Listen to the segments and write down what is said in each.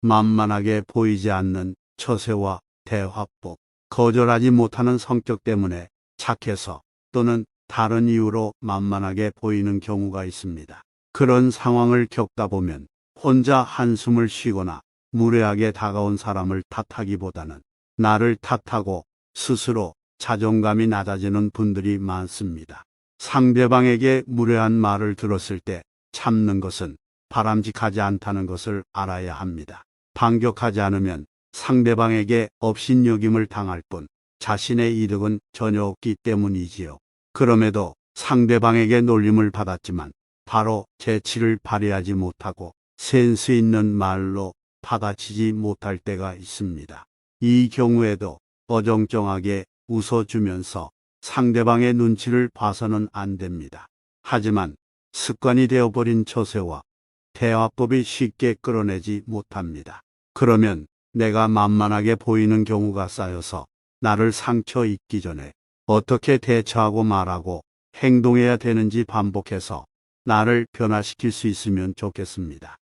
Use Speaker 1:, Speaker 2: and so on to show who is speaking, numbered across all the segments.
Speaker 1: 만만하게 보이지 않는 처세와 대화법, 거절하지 못하는 성격 때문에 착해서 또는 다른 이유로 만만하게 보이는 경우가 있습니다. 그런 상황을 겪다 보면 혼자 한숨을 쉬거나 무례하게 다가온 사람을 탓하기보다는 나를 탓하고 스스로 자존감이 낮아지는 분들이 많습니다. 상대방에게 무례한 말을 들었을 때 참는 것은 바람직하지 않다는 것을 알아야 합니다. 반격하지 않으면 상대방에게 업신여김을 당할 뿐 자신의 이득은 전혀 없기 때문이지요. 그럼에도 상대방에게 놀림을 받았지만 바로 재치를 발휘하지 못하고 센스 있는 말로 받아치지 못할 때가 있습니다. 이 경우에도 어정쩡하게 웃어주면서 상대방의 눈치를 봐서는 안 됩니다. 하지만 습관이 되어버린 처세와 대화법이 쉽게 끌어내지 못합니다. 그러면 내가 만만하게 보이는 경우가 쌓여서 나를 상처 입기 전에 어떻게 대처하고 말하고 행동해야 되는지 반복해서 나를 변화시킬 수 있으면 좋겠습니다.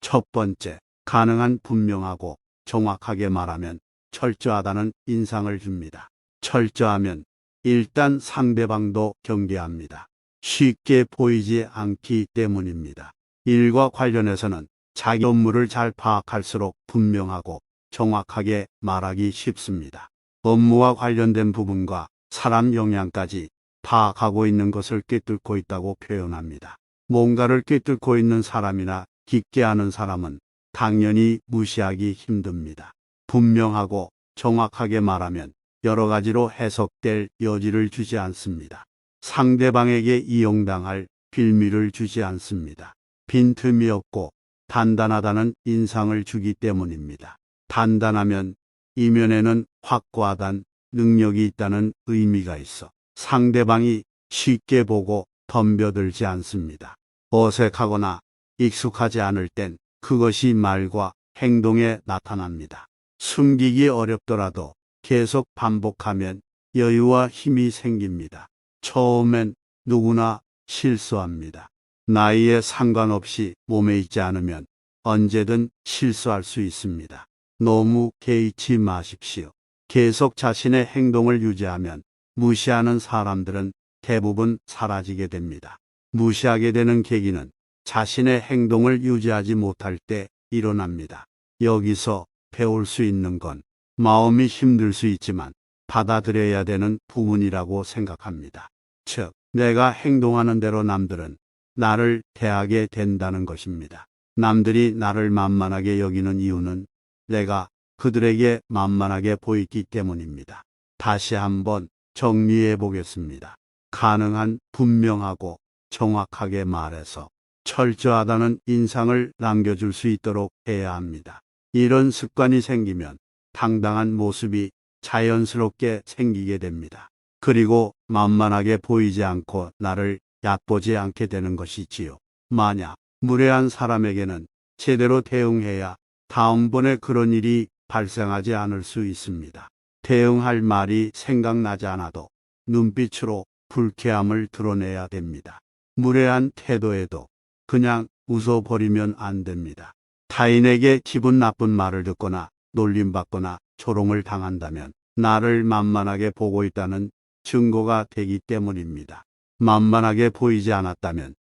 Speaker 1: 첫 번째, 가능한 분명하고 정확하게 말하면 철저하다는 인상을 줍니다. 철저하면 일단 상대방도 경계합니다. 쉽게 보이지 않기 때문입니다. 일과 관련해서는 자기 업무를 잘 파악할수록 분명하고 정확하게 말하기 쉽습니다. 업무와 관련된 부분과 사람 영향까지 파악하고 있는 것을 꿰뚫고 있다고 표현합니다. 뭔가를 꿰뚫고 있는 사람이나 깊게 아는 사람은 당연히 무시하기 힘듭니다. 분명하고 정확하게 말하면 여러 가지로 해석될 여지를 주지 않습니다. 상대방에게 이용당할 빌미를 주지 않습니다. 빈틈이 없고 단단하다는 인상을 주기 때문입니다. 단단하면 이면에는 확고하단 능력이 있다는 의미가 있어 상대방이 쉽게 보고 덤벼들지 않습니다. 어색하거나 익숙하지 않을 땐 그것이 말과 행동에 나타납니다. 숨기기 어렵더라도 계속 반복하면 여유와 힘이 생깁니다. 처음엔 누구나 실수합니다. 나이에 상관없이 몸에 있지 않으면 언제든 실수할 수 있습니다. 너무 개의치 마십시오. 계속 자신의 행동을 유지하면 무시하는 사람들은 대부분 사라지게 됩니다. 무시하게 되는 계기는 자신의 행동을 유지하지 못할 때 일어납니다. 여기서 배울 수 있는 건 마음이 힘들 수 있지만 받아들여야 되는 부분이라고 생각합니다. 즉, 내가 행동하는 대로 남들은 나를 대하게 된다는 것입니다. 남들이 나를 만만하게 여기는 이유는 내가 그들에게 만만하게 보이기 때문입니다. 다시 한번 정리해 보겠습니다. 가능한 분명하고 정확하게 말해서 철저하다는 인상을 남겨줄 수 있도록 해야 합니다. 이런 습관이 생기면 당당한 모습이 자연스럽게 생기게 됩니다. 그리고 만만하게 보이지 않고 나를 얕보지 않게 되는 것이지요. 만약 무례한 사람에게는 제대로 대응해야 다음번에 그런 일이 발생하지 않을 수 있습니다. 대응할 말이 생각나지 않아도 눈빛으로 불쾌함을 드러내야 됩니다. 무례한 태도에도 그냥 웃어버리면 안 됩니다. 타인에게 기분 나쁜 말을 듣거나 놀림받거나 조롱을 당한다면 나를 만만하게 보고 있다는 증거가 되기 때문입니다. 만만하게 보이지 않았다면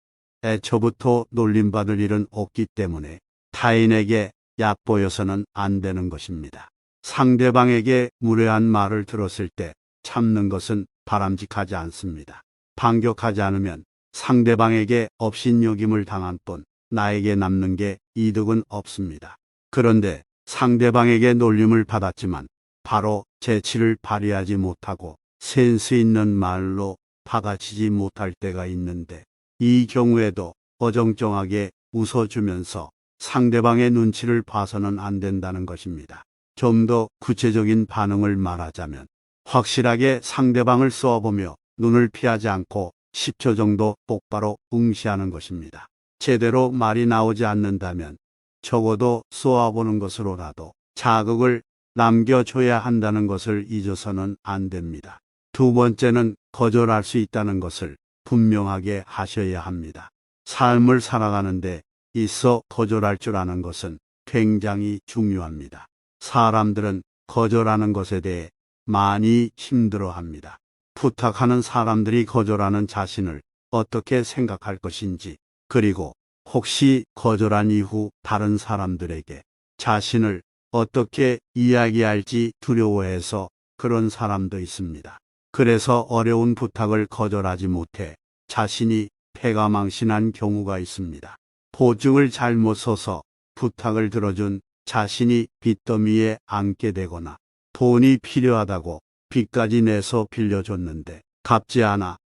Speaker 1: 애초부터 놀림받을 일은 없기 때문에 타인에게 얕보여서는 안 되는 것입니다. 상대방에게 무례한 말을 들었을 때 참는 것은 바람직하지 않습니다. 반격하지 않으면 상대방에게 업신여김을 당한 뿐 나에게 남는 게 이득은 없습니다. 그런데 상대방에게 놀림을 받았지만 바로 재치를 발휘하지 못하고 센스 있는 말로 받아치지 못할 때가 있는데 이 경우에도 어정쩡하게 웃어주면서 상대방의 눈치를 봐서는 안 된다는 것입니다. 좀 더 구체적인 반응을 말하자면 확실하게 상대방을 쏘아보며 눈을 피하지 않고 10초 정도 똑바로 응시하는 것입니다. 제대로 말이 나오지 않는다면 적어도 쏘아보는 것으로라도 자극을 남겨줘야 한다는 것을 잊어서는 안 됩니다. 두 번째는 거절할 수 있다는 것을 분명하게 하셔야 합니다. 삶을 살아가는데 있어 거절할 줄 아는 것은 굉장히 중요합니다. 사람들은 거절하는 것에 대해 많이 힘들어합니다. 부탁하는 사람들이 거절하는 자신을 어떻게 생각할 것인지, 그리고 혹시 거절한 이후 다른 사람들에게 자신을 어떻게 이야기할지 두려워해서 그런 사람도 있습니다. 그래서 어려운 부탁을 거절하지 못해 자신이 패가망신한 경우가 있습니다. 보증을 잘못 써서 부탁을 들어준 자신이 빚더미에 앉게 되거나, 돈이 필요하다고 빚까지 내서 빌려줬는데 갚지 않아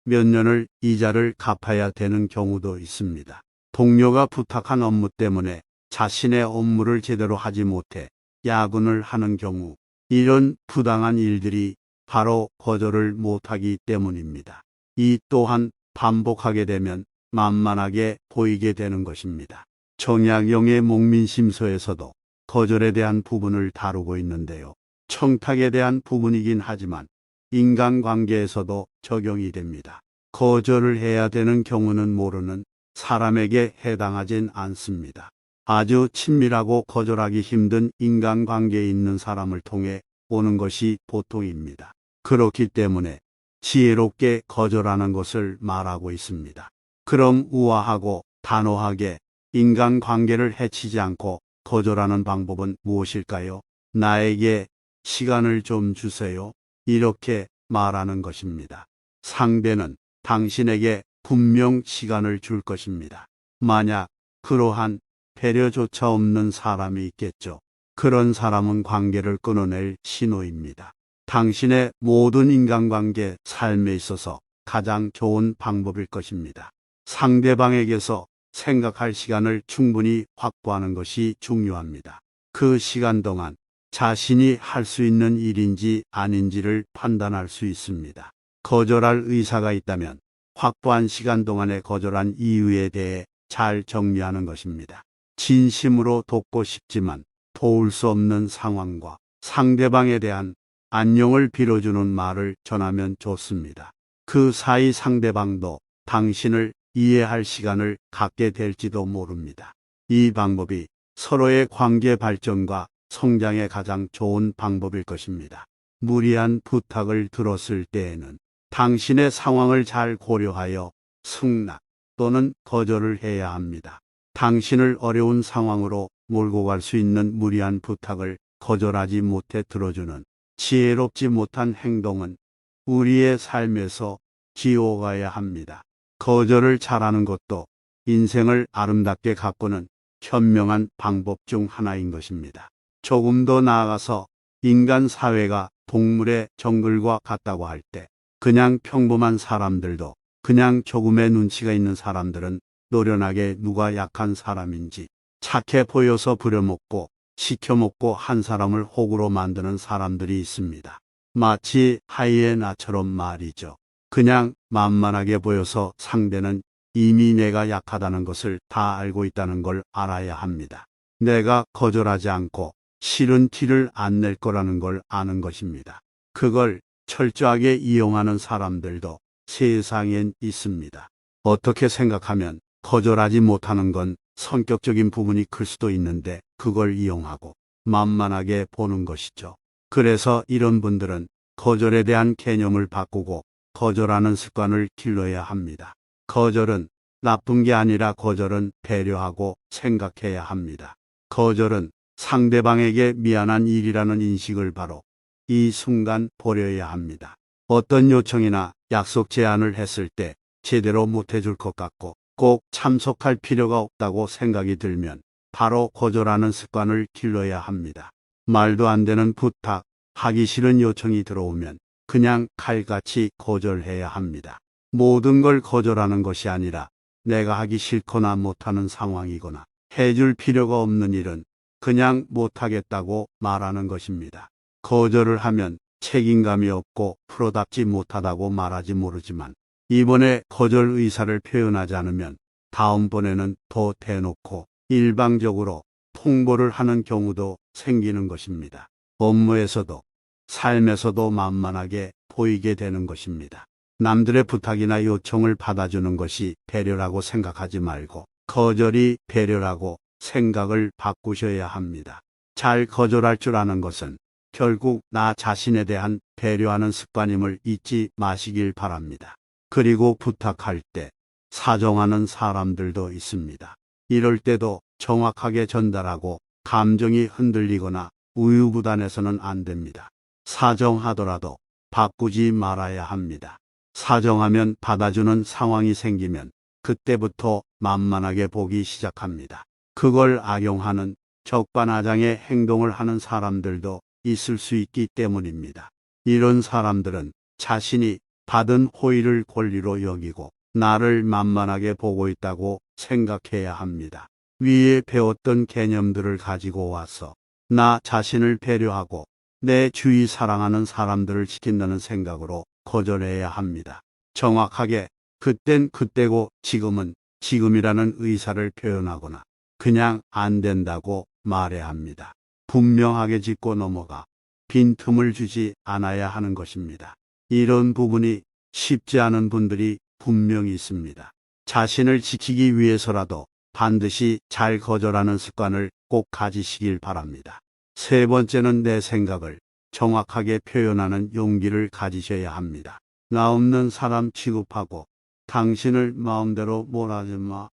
Speaker 1: 몇 년을 이자를 갚아야 되는 경우도 있습니다. 동료가 부탁한 업무 때문에 자신의 업무를 제대로 하지 못해 야근을 하는 경우, 이런 부당한 일들이 바로 거절을 못하기 때문입니다. 이 또한 반복하게 되면 만만하게 보이게 되는 것입니다. 정약용의 목민심서에서도 거절에 대한 부분을 다루고 있는데요. 청탁에 대한 부분이긴 하지만 인간관계에서도 적용이 됩니다. 거절을 해야 되는 경우는 모르는 사람에게 해당하진 않습니다. 아주 친밀하고 거절하기 힘든 인간관계에 있는 사람을 통해 오는 것이 보통입니다. 그렇기 때문에 지혜롭게 거절하는 것을 말하고 있습니다. 그럼 우아하고 단호하게 인간관계를 해치지 않고 거절하는 방법은 무엇일까요? 나에게 시간을 좀 주세요. 이렇게 말하는 것입니다. 상대는 당신에게 분명 시간을 줄 것입니다. 만약 그러한 배려조차 없는 사람이 있겠죠. 그런 사람은 관계를 끊어낼 신호입니다. 당신의 모든 인간관계 삶에 있어서 가장 좋은 방법일 것입니다. 상대방에게서 생각할 시간을 충분히 확보하는 것이 중요합니다. 그 시간 동안 자신이 할 수 있는 일인지 아닌지를 판단할 수 있습니다. 거절할 의사가 있다면 확보한 시간 동안에 거절한 이유에 대해 잘 정리하는 것입니다. 진심으로 돕고 싶지만 도울 수 없는 상황과 상대방에 대한 안녕을 빌어주는 말을 전하면 좋습니다. 그 사이 상대방도 당신을 이해할 시간을 갖게 될지도 모릅니다. 이 방법이 서로의 관계 발전과 성장에 가장 좋은 방법일 것입니다. 무리한 부탁을 들었을 때에는 당신의 상황을 잘 고려하여 승낙 또는 거절을 해야 합니다. 당신을 어려운 상황으로 몰고 갈 수 있는 무리한 부탁을 거절하지 못해 들어주는 지혜롭지 못한 행동은 우리의 삶에서 지워가야 합니다. 거절을 잘하는 것도 인생을 아름답게 가꾸는 현명한 방법 중 하나인 것입니다. 조금 더 나아가서 인간 사회가 동물의 정글과 같다고 할 때, 그냥 평범한 사람들도, 그냥 조금의 눈치가 있는 사람들은 노련하게 누가 약한 사람인지 착해 보여서 부려먹고 시켜먹고 한 사람을 호구로 만드는 사람들이 있습니다. 마치 하이에나처럼 말이죠. 그냥 만만하게 보여서 상대는 이미 내가 약하다는 것을 다 알고 있다는 걸 알아야 합니다. 내가 거절하지 않고 싫은 티를 안 낼 거라는 걸 아는 것입니다. 그걸 철저하게 이용하는 사람들도 세상엔 있습니다. 어떻게 생각하면 거절하지 못하는 건 성격적인 부분이 클 수도 있는데 그걸 이용하고 만만하게 보는 것이죠. 그래서 이런 분들은 거절에 대한 개념을 바꾸고 거절하는 습관을 길러야 합니다. 거절은 나쁜 게 아니라 거절은 배려하고 생각해야 합니다. 거절은 상대방에게 미안한 일이라는 인식을 바로 이 순간 버려야 합니다. 어떤 요청이나 약속 제안을 했을 때 제대로 못해줄 것 같고 꼭 참석할 필요가 없다고 생각이 들면 바로 거절하는 습관을 길러야 합니다. 말도 안 되는 부탁, 하기 싫은 요청이 들어오면 그냥 칼같이 거절해야 합니다. 모든 걸 거절하는 것이 아니라 내가 하기 싫거나 못하는 상황이거나 해줄 필요가 없는 일은 그냥 못하겠다고 말하는 것입니다. 거절을 하면 책임감이 없고 프로답지 못하다고 말하지 모르지만 이번에 거절 의사를 표현하지 않으면 다음번에는 더 대놓고 일방적으로 통보를 하는 경우도 생기는 것입니다. 업무에서도 삶에서도 만만하게 보이게 되는 것입니다. 남들의 부탁이나 요청을 받아주는 것이 배려라고 생각하지 말고 거절이 배려라고 생각을 바꾸셔야 합니다. 잘 거절할 줄 아는 것은 결국 나 자신에 대한 배려하는 습관임을 잊지 마시길 바랍니다. 그리고 부탁할 때 사정하는 사람들도 있습니다. 이럴 때도 정확하게 전달하고 감정이 흔들리거나 우유부단해서는 안 됩니다. 사정하더라도 바꾸지 말아야 합니다. 사정하면 받아주는 상황이 생기면 그때부터 만만하게 보기 시작합니다. 그걸 악용하는 적반하장의 행동을 하는 사람들도 있을 수 있기 때문입니다. 이런 사람들은 자신이 받은 호의를 권리로 여기고 나를 만만하게 보고 있다고 생각해야 합니다. 위에 배웠던 개념들을 가지고 와서 나 자신을 배려하고 내 주위 사랑하는 사람들을 지킨다는 생각으로 거절해야 합니다. 정확하게 그땐 그때고 지금은 지금이라는 의사를 표현하거나 그냥 안 된다고 말해야 합니다. 분명하게 짚고 넘어가 빈틈을 주지 않아야 하는 것입니다. 이런 부분이 쉽지 않은 분들이 분명히 있습니다. 자신을 지키기 위해서라도 반드시 잘 거절하는 습관을 꼭 가지시길 바랍니다. 세 번째는 내 생각을 정확하게 표현하는 용기를 가지셔야 합니다. 나 없는 사람 취급하고 당신을 마음대로 몰아주지 마.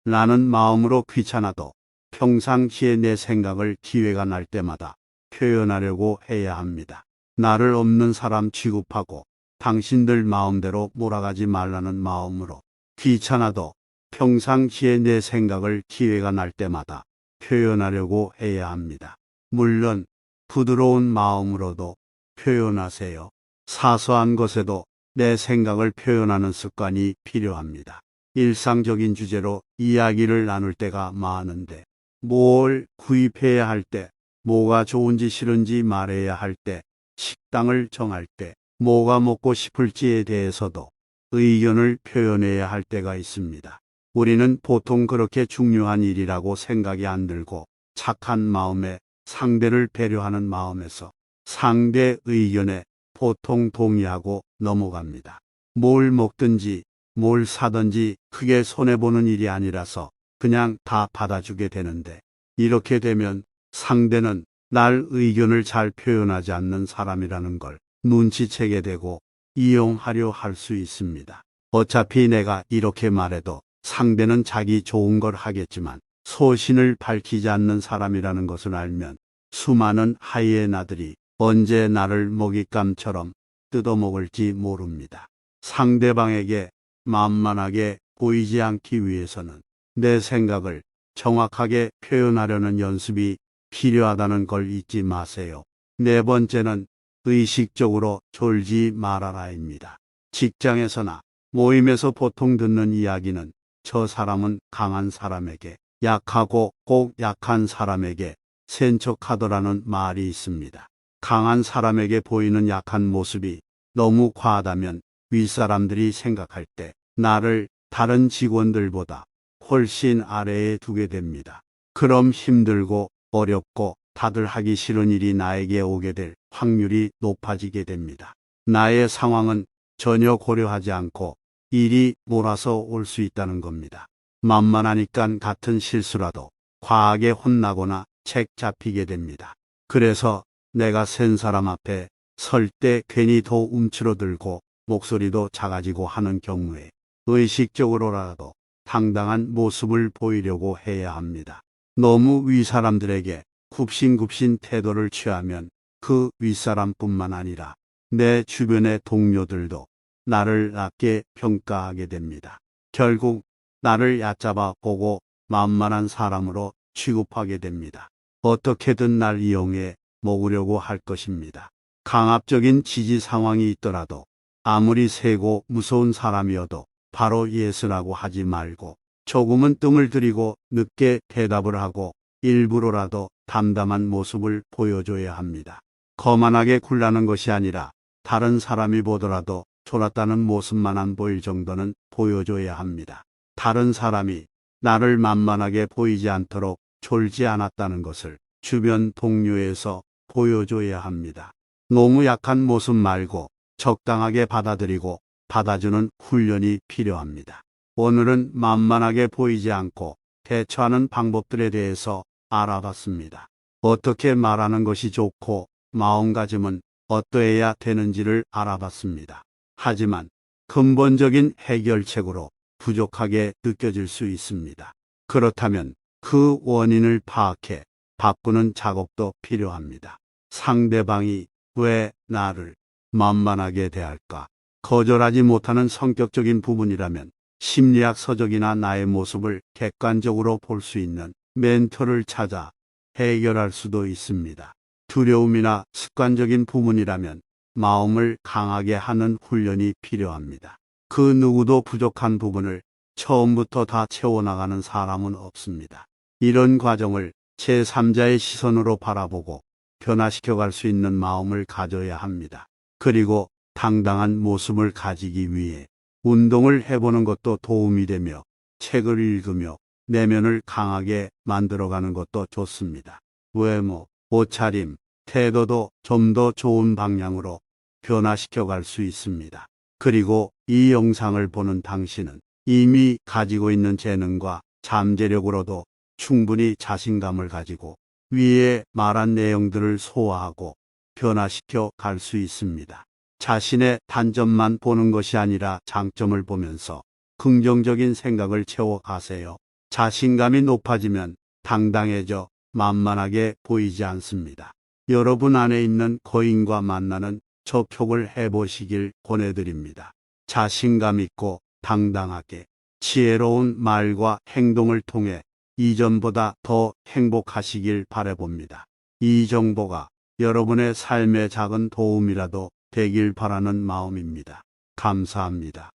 Speaker 1: 나는 마음으로 귀찮아도 평상시에 내 생각을 기회가 날 때마다 표현하려고 해야 합니다. 나를 없는 사람 취급하고 당신들 마음대로 몰아가지 말라는 마음으로 귀찮아도 평상시에 내 생각을 기회가 날 때마다 표현하려고 해야 합니다. 물론 부드러운 마음으로도 표현하세요. 사소한 것에도 내 생각을 표현하는 습관이 필요합니다. 일상적인 주제로 이야기를 나눌 때가 많은데 뭘 구입해야 할 때, 뭐가 좋은지 싫은지 말해야 할 때, 식당을 정할 때, 뭐가 먹고 싶을지에 대해서도 의견을 표현해야 할 때가 있습니다. 우리는 보통 그렇게 중요한 일이라고 생각이 안 들고 착한 마음에 상대를 배려하는 마음에서 상대 의견에 보통 동의하고 넘어갑니다. 뭘 먹든지 뭘 사든지 크게 손해보는 일이 아니라서 그냥 다 받아주게 되는데 이렇게 되면 상대는 날 의견을 잘 표현하지 않는 사람이라는 걸 눈치채게 되고 이용하려 할 수 있습니다. 어차피 내가 이렇게 말해도 상대는 자기 좋은 걸 하겠지만 소신을 밝히지 않는 사람이라는 것을 알면 수많은 하이에나들이 언제 나를 먹잇감처럼 뜯어먹을지 모릅니다. 상대방에게 만만하게 보이지 않기 위해서는 내 생각을 정확하게 표현하려는 연습이 필요하다는 걸 잊지 마세요. 네 번째는 의식적으로 졸지 말아라입니다. 직장에서나 모임에서 보통 듣는 이야기는 저 사람은 강한 사람에게 약하고 꼭 약한 사람에게 센 척하더라는 말이 있습니다. 강한 사람에게 보이는 약한 모습이 너무 과하다면 윗사람들이 생각할 때 나를 다른 직원들보다 훨씬 아래에 두게 됩니다. 그럼 힘들고 어렵고 다들 하기 싫은 일이 나에게 오게 될 확률이 높아지게 됩니다. 나의 상황은 전혀 고려하지 않고 일이 몰아서 올 수 있다는 겁니다. 만만하니까 같은 실수라도 과하게 혼나거나 책 잡히게 됩니다. 그래서 내가 센 사람 앞에 설 때 괜히 더 움츠러들고 목소리도 작아지고 하는 경우에 의식적으로라도 당당한 모습을 보이려고 해야 합니다. 너무 윗사람들에게 굽신굽신 태도를 취하면 그 윗사람뿐만 아니라 내 주변의 동료들도 나를 낮게 평가하게 됩니다. 결국 나를 얕잡아 보고 만만한 사람으로 취급하게 됩니다. 어떻게든 날 이용해 먹으려고 할 것입니다. 강압적인 지지 상황이 있더라도 아무리 세고 무서운 사람이어도 바로 예스라고 하지 말고 조금은 뜸을 들이고 늦게 대답을 하고 일부러라도 담담한 모습을 보여줘야 합니다. 거만하게 굴라는 것이 아니라 다른 사람이 보더라도 졸았다는 모습만 안 보일 정도는 보여줘야 합니다. 다른 사람이 나를 만만하게 보이지 않도록 졸지 않았다는 것을 주변 동료에서 보여줘야 합니다. 너무 약한 모습 말고 적당하게 받아들이고 받아주는 훈련이 필요합니다. 오늘은 만만하게 보이지 않고 대처하는 방법들에 대해서 알아봤습니다. 어떻게 말하는 것이 좋고 마음가짐은 어떠해야 되는지를 알아봤습니다. 하지만 근본적인 해결책으로 부족하게 느껴질 수 있습니다. 그렇다면 그 원인을 파악해 바꾸는 작업도 필요합니다. 상대방이 왜 나를 만만하게 대할까? 거절하지 못하는 성격적인 부분이라면 심리학 서적이나 나의 모습을 객관적으로 볼 수 있는 멘토를 찾아 해결할 수도 있습니다. 두려움이나 습관적인 부분이라면 마음을 강하게 하는 훈련이 필요합니다. 그 누구도 부족한 부분을 처음부터 다 채워나가는 사람은 없습니다. 이런 과정을 제3자의 시선으로 바라보고 변화시켜 갈 수 있는 마음을 가져야 합니다. 그리고 당당한 모습을 가지기 위해 운동을 해보는 것도 도움이 되며 책을 읽으며 내면을 강하게 만들어가는 것도 좋습니다. 외모, 옷차림, 태도도 좀 더 좋은 방향으로 변화시켜 갈 수 있습니다. 그리고 이 영상을 보는 당신은 이미 가지고 있는 재능과 잠재력으로도 충분히 자신감을 가지고 위에 말한 내용들을 소화하고 변화시켜 갈 수 있습니다. 자신의 단점만 보는 것이 아니라 장점을 보면서 긍정적인 생각을 채워가세요. 자신감이 높아지면 당당해져 만만하게 보이지 않습니다. 여러분 안에 있는 거인과 만나는 접촉을 해보시길 권해드립니다. 자신감 있고 당당하게 지혜로운 말과 행동을 통해 이전보다 더 행복하시길 바라봅니다. 이 정보가 여러분의 삶에 작은 도움이라도 되길 바라는 마음입니다. 감사합니다.